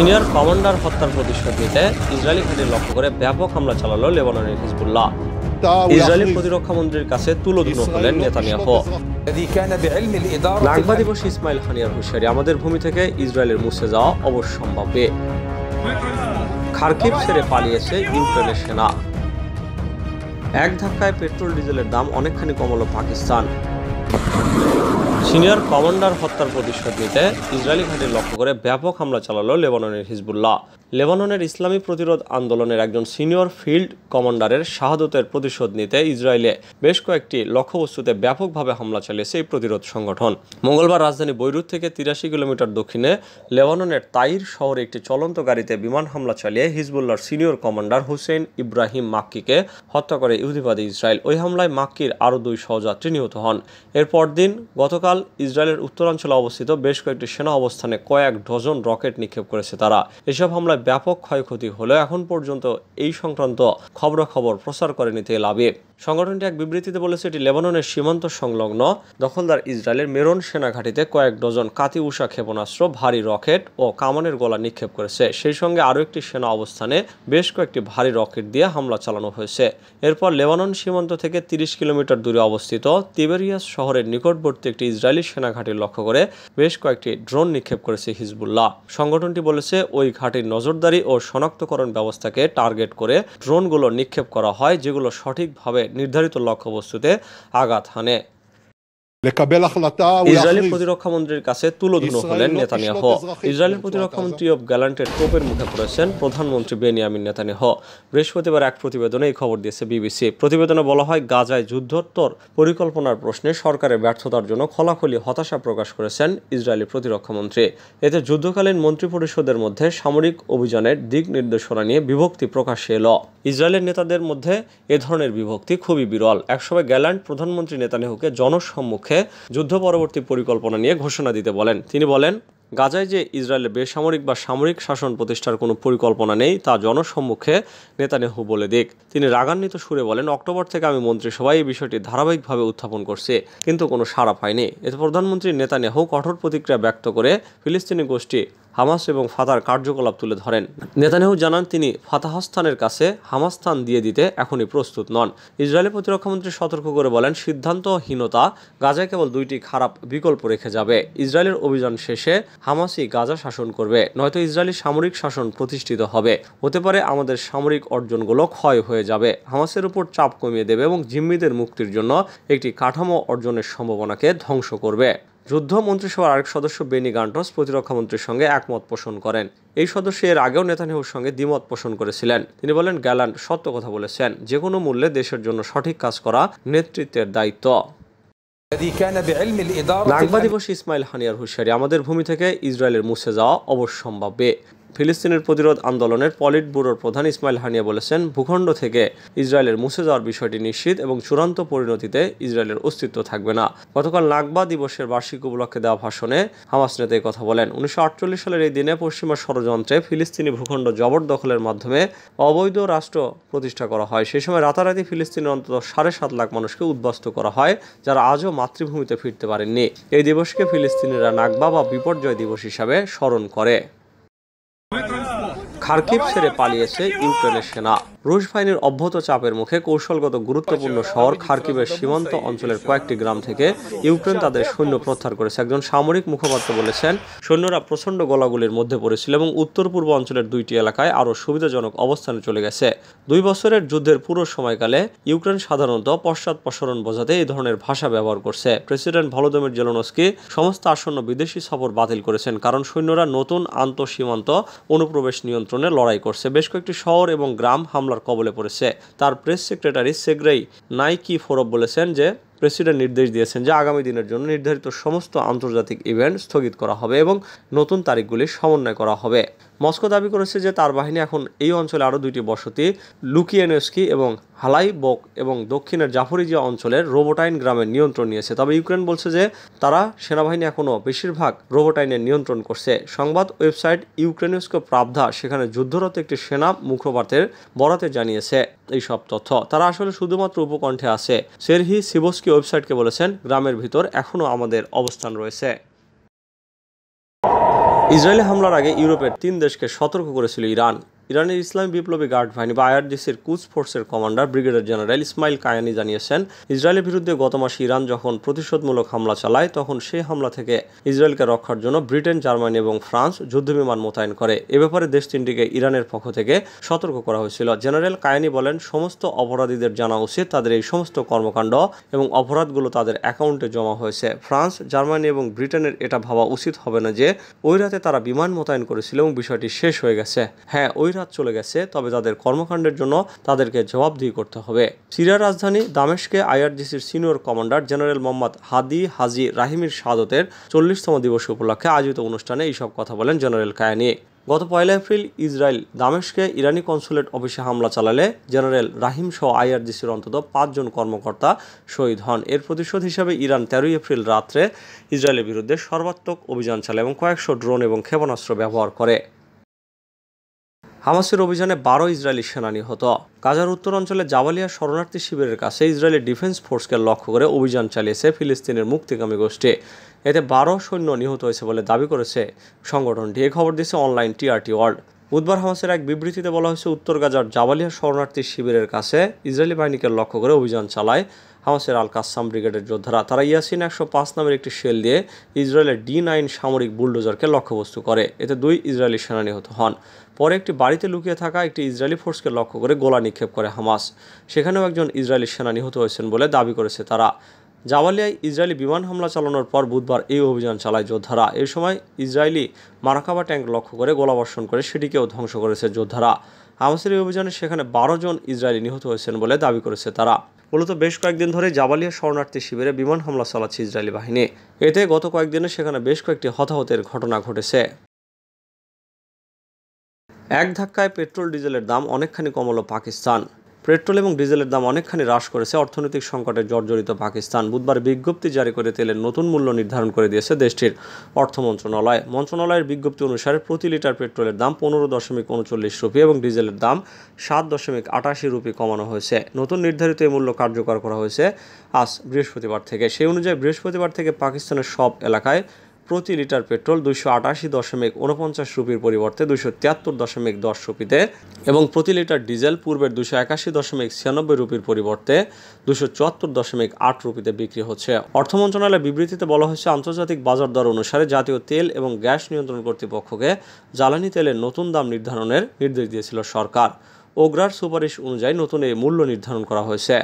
Senior commander হত্যার প্রতিশোধ নিতে ইসরায়েলি ঘাঁটি লক্ষ্য করে ব্যাপক হামলা চালালো লেবাননের হিজবুল্লাহ। ইসরায়েলি প্রতিরক্ষা মন্ত্রীর কাছে তুলোধুনো হলেন নেতানিয়াহু। নাগবা দিবস ইসমাইল হানিয়ার হুঁশিয়ারি, আমাদের ভূমি থেকে ইসরায়েলের মুছে যাওয়া অবশ্যম্ভাব্য। খার্কিভ ছেড়ে পালিয়েছে ইউক্রেনের সেনা। এক ধাক্কায় পেট্রোল ডিজেলের দাম অনেকখানি কমালো পাকিস্তান। সিনিয়র কমান্ডার হত্যার প্রতিশোধ নিতে ইসরায়েলি ঘাঁটি লক্ষ্য করে ব্যাপক হামলা চালালো লেবাননের হিজবুল্লাহ। লেবাননের ইসলামী প্রতিরোধ আন্দোলনের একজন সিনিয়র ফিল্ড কমান্ডারের শাহাদতের প্রতিশোধ নিতে ইসরায়েলে বেশ কয়েকটি লক্ষ্যবস্তুতে ব্যাপকভাবে হামলা চালিয়েছে এই প্রতিরোধ সংগঠন। মঙ্গলবার রাজধানী বৈরুত থেকে 83 কিলোমিটার দক্ষিণে লেবাননের তাইর শহরে একটি চলন্ত গাড়িতে বিমান হামলা চালিয়ে হিজবুল্লাহর সিনিয়র কমান্ডার হুসেইন ইব্রাহিম মাক্কিকে হত্যা করে ইহুদিবাদী ইসরায়েল। ওই হামলায় মাক্কির আরও 2 সহযাত্রী নিহত হন। এর পরদিন গতকাল ইসরায়েলের উত্তরাঞ্চলে অবস্থিত বেশ কয়েকটি সেনা অবস্থানে কয়েক ডজন রকেট নিক্ষেপ করেছে তারা। এসব হামলায় ব্যাপক ক্ষয়ক্ষতি হলেও এখন পর্যন্ত এই সংক্রান্ত খবরাখবর প্রচার করেনি তেল আবিব। সংগঠনটি এক বিবৃতিতে বলেছে, এটি লেবাননের সীমান্ত সংলগ্ন দখলদার ইসরায়েলের মেরন সেনাঘাঁটিতে কয়েক ডজন কাতিউষা ক্ষেপণাস্ত্র, ভারী রকেট ও কামানের গোলা নিক্ষেপ করেছে। সেই সঙ্গে আরও একটি সেনা অবস্থানে বেশ কয়েকটি ভারী রকেট দিয়ে হামলা চালানো হয়েছে। এরপর লেবানন সীমান্ত থেকে 30 কিলোমিটার দূরে অবস্থিত তিবেরিয়াস শহরের নিকটবর্তী একটি ইসরায়েলি সেনাঘাঁটি লক্ষ্য করে বেশ কয়েকটি ড্রোন নিক্ষেপ করেছে হিজবুল্লাহ। সংগঠনটি বলেছে, ওই ঘাঁটির নজরদারি ও শনাক্তকরণ ব্যবস্থাকে টার্গেট করে ড্রোনগুলো নিক্ষেপ করা হয়, যেগুলো সঠিকভাবে নির্ধারিত লক্ষ্যবস্তুতে আঘাত হানে। ইসরায়েলি প্রতিরক্ষা মন্ত্রীর কাছে তুলোধুনো হলেন নেতানিয়াহু। ইসরায়েলের প্রতিরক্ষা মন্ত্রী ইয়োভ গ্যালান্টের তোপের মুখে পড়েছেন প্রধানমন্ত্রী বেনিয়ামিন নেতানিয়াহু। বৃহস্পতিবার এক প্রতিবেদনে এই খবর দিয়েছে বিবিসি। প্রতিবেদনে বলা হয়, গাজায় যুদ্ধোত্তর পরিকল্পনার প্রশ্নে সরকারের ব্যর্থতার জন্য খোলাখুলি হতাশা প্রকাশ করেছেন ইসরায়েলি প্রতিরক্ষা মন্ত্রী। এতে যুদ্ধকালীন মন্ত্রিপরিষদের মধ্যে সামরিক অভিযানের দিক নির্দেশনা নিয়ে বিভক্তি প্রকাশ্যে এলো। ইসরায়েলের নেতাদের মধ্যে এ ধরনের বিভক্তি খুবই বিরল। একসময় গ্যালান্ট প্রধানমন্ত্রী নেতানিয়াহুকে জনসম্মুখে যুদ্ধ পরবর্তী পরিকল্পনা নিয়ে ঘোষণা দিতে বলেন। তিনি বলেন, গাজায় যে ইসরায়েলের বেসামরিক বা সামরিক শাসন প্রতিষ্ঠার কোনো পরিকল্পনা নেই তা জনসম্মুখে নেতানিয়াহু বলে দিক। তিনি রাগান্বিত সুরে বলেন, অক্টোবর থেকে আমি মন্ত্রিসভায় এই বিষয়টি ধারাবাহিকভাবে উত্থাপন করছি, কিন্তু কোনো সাড়া পায়নি। এতে প্রধানমন্ত্রী নেতানিয়াহু কঠোর প্রতিক্রিয়া ব্যক্ত করে ফিলিস্তিনি গোষ্ঠী হামাস এবং ফাতার কার্যকলাপ তুলে ধরেন। নেতানিয়াহু জানান, তিনি ফাতাহস্তানের কাছে হামাস স্থান দিয়ে দিতে এখনই প্রস্তুত নন। ইসরায়েলি প্রতিরক্ষামন্ত্রী সতর্ক করে বলেন, সিদ্ধান্তহীনতা গাজায় কেবল 2টি খারাপ বিকল্প রেখে যাবে। ইসরায়েলের অভিযান শেষে হামাসই গাজা শাসন করবে, নয়তো ইসরায়েলি সামরিক শাসন প্রতিষ্ঠিত হবে। হতে পারে আমাদের সামরিক অর্জনগুলো ক্ষয় হয়ে যাবে, হামাসের উপর চাপ কমিয়ে দেবে এবং জিম্মিদের মুক্তির জন্য একটি কাঠামো অর্জনের সম্ভাবনাকে ধ্বংস করবে। যুদ্ধ মন্ত্রিসভার আরেক সদস্য বেনি গান্টস প্রতিরক্ষামন্ত্রীর সঙ্গে একমত পোষণ করেন। এই সদস্য এর আগেও নেতানিয়াহুর সঙ্গে দ্বিমত পোষণ করেছিলেন। তিনি বলেন, গ্যালান্ট সত্য কথা বলেছেন, যে কোনো মূল্যে দেশের জন্য সঠিক কাজ করা নেতৃত্বের দায়িত্ব। নাগবা দিবস ইসমাইল হানিয়ার হুঁশিয়ারি, আমাদের ভূমি থেকে ইসরায়েলের মুছে যাওয়া অবশ্যম্ভাব্য। ফিলিস্তিনের প্রতিরোধ আন্দোলনের পলিট ব্যুরোর প্রধান ইসমাইল হানিয়া বলেছেন, ভূখণ্ড থেকে ইসরায়েলের মুছে যাওয়ার বিষয়টি নিশ্চিত এবং চূড়ান্ত পরিণতিতে ইসরায়েলের অস্তিত্ব থাকবে না। গতকাল নাগবা দিবসের বার্ষিক উপলক্ষে দেওয়া ভাষণে হামাস নেতা এই কথা বলেন। 1948 সালের এই দিনে পশ্চিমা ষড়যন্ত্রে ফিলিস্তিনি ভূখণ্ড জবরদখলের মাধ্যমে অবৈধ রাষ্ট্র প্রতিষ্ঠা করা হয়। সেই সময় রাতারাতি ফিলিস্তিনের অন্তত 7.5 লাখ মানুষকে উদ্বাস্ত করা হয়, যারা আজও মাতৃভূমিতে ফিরতে পারেননি। এই দিবসকে ফিলিস্তিনিরা নাগবা বা বিপর্যয় দিবস হিসাবে স্মরণ করে। খার্কিভ ছেড়ে পালিয়েছে ইউক্রেনের সেনা। রুশ বাহিনীর অব্যাহত চাপের মুখে কৌশলগত গুরুত্বপূর্ণ শহর খার্কিভের সীমান্ত অঞ্চলের কয়েকটি গ্রাম থেকে ইউক্রেন তাদের সৈন্য প্রত্যাহার করেছে। একজন সামরিক মুখপাত্র বলেছেন, সৈন্যরা প্রচণ্ড গোলাগুলির মধ্যে পড়েছিল এবং উত্তর পূর্ব অঞ্চলের 2টি এলাকায় আরও সুবিধাজনক অবস্থানে চলে গেছে। 2 বছরের যুদ্ধের পুরো সময়কালে ইউক্রেন সাধারণত পশ্চাৎপসরণ বোঝাতে এই ধরনের ভাষা ব্যবহার করছে। প্রেসিডেন্ট ভলোদিমির জেলেনস্কি সমস্ত আসন্ন বিদেশি সফর বাতিল করেছেন, কারণ সৈন্যরা নতুন আন্তঃসীমান্ত অনুপ্রবেশ নিয়ন্ত্রণে লড়াই করছে। বেশ কয়েকটি শহর এবং গ্রাম হামলার কবলে পড়েছে। তার প্রেস সেক্রেটারি সেগ্রেই নাইকিফোরভ বলেছেন যে প্রেসিডেন্ট নির্দেশ দিয়েছেন যে আগামী দিনের জন্য নির্ধারিত সমস্ত আন্তর্জাতিক ইভেন্ট স্থগিত করা হবে এবং নতুন তারিখগুলি সমন্বয় করা হবে। মস্কো দাবি করেছে যে তার বাহিনী এখন এই অঞ্চলে আরও 2টি বসতি লুকিয়েনস্কি এবং হালাইবোক এবং দক্ষিণের জাফরিজিয়া অঞ্চলের রোবোটাইন গ্রামের নিয়ন্ত্রণ নিয়েছে। তবে ইউক্রেন বলছে যে তারা সেনাবাহিনী এখনও বেশিরভাগ রোবোটাইনের নিয়ন্ত্রণ করছে। সংবাদ ওয়েবসাইট ইউক্রেনীয় প্রাভদা সেখানে যুদ্ধরত একটি সেনা মুখপাত্রের বরাতে জানিয়েছে এইসব তথ্য। তারা আসলে শুধুমাত্র উপকণ্ঠে আছে। সেরহি সিবোস্কি ওয়েবসাইটকে বলেছেন, গ্রামের ভিতর এখনও আমাদের অবস্থান রয়েছে। ইসরায়েলি হামলার আগে ইউরোপের 3 দেশকে সতর্ক করেছিল ইরান। ইরানের ইসলামী বিপ্লবী গার্ড বাহিনী বা আইআরজিসির কুদস ফোর্সের commander brigadier general Ismail Kayani জানিয়েছেন, ইসরায়েলের বিরুদ্ধে গত মাসে ইরান যখন প্রতিশোধমূলক হামলা চালায় তখন সেই হামলা থেকে ইসরায়েলকে রক্ষার জন্য ব্রিটেন, জার্মানি এবং ফ্রান্স যুদ্ধবিমান মোতায়েন করে। এ ব্যাপারে দেশ তিনটিকে ইরানের পক্ষ থেকে সতর্ক করা হয়েছিল। জেনারেল কায়ানি বলেন, সমস্ত অপরাধীদের জানা উচিত তাদের এই সমস্ত কর্মকাণ্ড এবং অপরাধগুলো তাদের অ্যাকাউন্টে জমা হয়েছে। ফ্রান্স, জার্মানি এবং ব্রিটেনের এটা ভাবা উচিত হবে না যে ওই রাতে তারা বিমান মোতায়েন করেছিল এবং বিষয়টি শেষ হয়ে গেছে। হ্যাঁ, ওই রাত চলে গেছে, তবে তাদের কর্মকাণ্ডের জন্য তাদেরকে জবাবদিহি করতে হবে। সিরিয়ার রাজধানী দামেস্কে আইআরজিসির সিনিয়র কমান্ডার জেনারেল মোহাম্মদ হাদি হাজি রাহিমির শাহাদতের 40তম দিবস উপলক্ষে আয়োজিত অনুষ্ঠানে এইসব কথা বলেন জেনারেল কায়ানি। গত 1 এপ্রিল ইসরায়েল দামেস্কে ইরানি কনসুলেট অফিসে হামলা চালালে জেনারেল রাহিম সহ আইআরজিসির অন্তত 5 জন কর্মকর্তা শহীদ হন। এর প্রতিশোধ হিসাবে ইরান 13 এপ্রিল রাত্রে ইসরায়েলের বিরুদ্ধে সর্বাত্মক অভিযান চালায় এবং কয়েকশো ড্রোন এবং ক্ষেপণাস্ত্র ব্যবহার করে। হামাসের অভিযানে 12 ইসরায়েলি সেনা নিহত। গাজার উত্তরাঞ্চলে জাবালিয়া শরণার্থী শিবিরের কাছে ইসরায়েলি ডিফেন্স ফোর্সকে লক্ষ্য করে অভিযান চালিয়েছে ফিলিস্তিনের মুক্তিকামী গোষ্ঠী। এতে 12 সৈন্য নিহত হয়েছে বলে দাবি করেছে সংগঠনটি। এই খবর দিয়েছে অনলাইন টিআরটি ওয়ার্ল্ড। বুধবার হামাসের এক বিবৃতিতে বলা হয়েছে, উত্তর গাজার জাবালিয়া শরণার্থী শিবিরের কাছে ইসরায়েলি বাহিনীকে লক্ষ্য করে অভিযান চালায় হামাসের আল কাসাম ব্রিগেডের যোদ্ধারা। তারা ইয়াসিন 105 নামের একটি শেল দিয়ে ইসরায়েলের D9 সামরিক বুলডোজারকে লক্ষ্যবস্তু করে। এতে 2 ইসরায়েলি সেনা নিহত হন। পরে একটি বাড়িতে লুকিয়ে থাকা একটি ইসরায়েলি ফোর্সকে লক্ষ্য করে গোলা নিক্ষেপ করে হামাস। সেখানেও একজন ইসরায়েলি সেনা নিহত হয়েছেন বলে দাবি করেছে তারা। জাবালিয়ায় ইসরায়েলি বিমান হামলা চালানোর পর বুধবার এই অভিযান চালায় যোদ্ধারা। এই সময় ইসরায়েলি মারাকাবা ট্যাঙ্ক লক্ষ্য করে গোলাবর্ষণ করে সেটিকেও ধ্বংস করেছে যোদ্ধারা। হামাসের এই অভিযানে সেখানে 12 জন ইসরায়েলি নিহত হয়েছেন বলে দাবি করেছে তারা। মূলত বেশ কয়েকদিন ধরে জাবালিয়া শরণার্থী শিবিরে বিমান হামলা চালাচ্ছে ইসরায়েলি বাহিনী। এতে গত কয়েকদিনে সেখানে বেশ কয়েকটি হতাহতের ঘটনা ঘটেছে। এক ধাক্কায় পেট্রোল ডিজেলের দাম অনেকখানি কমল পাকিস্তান। পেট্রোল এবং ডিজেলের দাম অনেকখানি হ্রাস করেছে অর্থনৈতিক সংকটে জর্জরিত পাকিস্তান। বুধবার বিজ্ঞপ্তি জারি করে তেলের নতুন মূল্য নির্ধারণ করে দিয়েছে দেশটির অর্থ মন্ত্রণালয়। মন্ত্রণালয়ের বিজ্ঞপ্তি অনুসারে প্রতি লিটার পেট্রোলের দাম 15.39 রুপি এবং ডিজেলের দাম 7.88 রুপি কমানো হয়েছে। নতুন নির্ধারিত এই মূল্য কার্যকর করা হয়েছে আজ বৃহস্পতিবার থেকে। সেই অনুযায়ী বৃহস্পতিবার থেকে পাকিস্তানের সব এলাকায় প্রতি লিটার পেট্রোল 288.49 রুপির পরিবর্তে 273.10 রুপিতে এবং প্রতি লিটার ডিজেল পূর্বের 281.96 রুপির পরিবর্তে 274.8 রুপিতে বিক্রি হচ্ছে। অর্থ মন্ত্রণালয়ের বিবৃতিতে বলা হয়েছে, আন্তর্জাতিক বাজার দর অনুসারে জাতীয় তেল এবং গ্যাস নিয়ন্ত্রণ কর্তৃপক্ষকে জ্বালানি তেলের নতুন দাম নির্ধারণের নির্দেশ দিয়েছিল সরকার। ওগরার সুপারিশ অনুযায়ী নতুন এই মূল্য নির্ধারণ করা হয়েছে।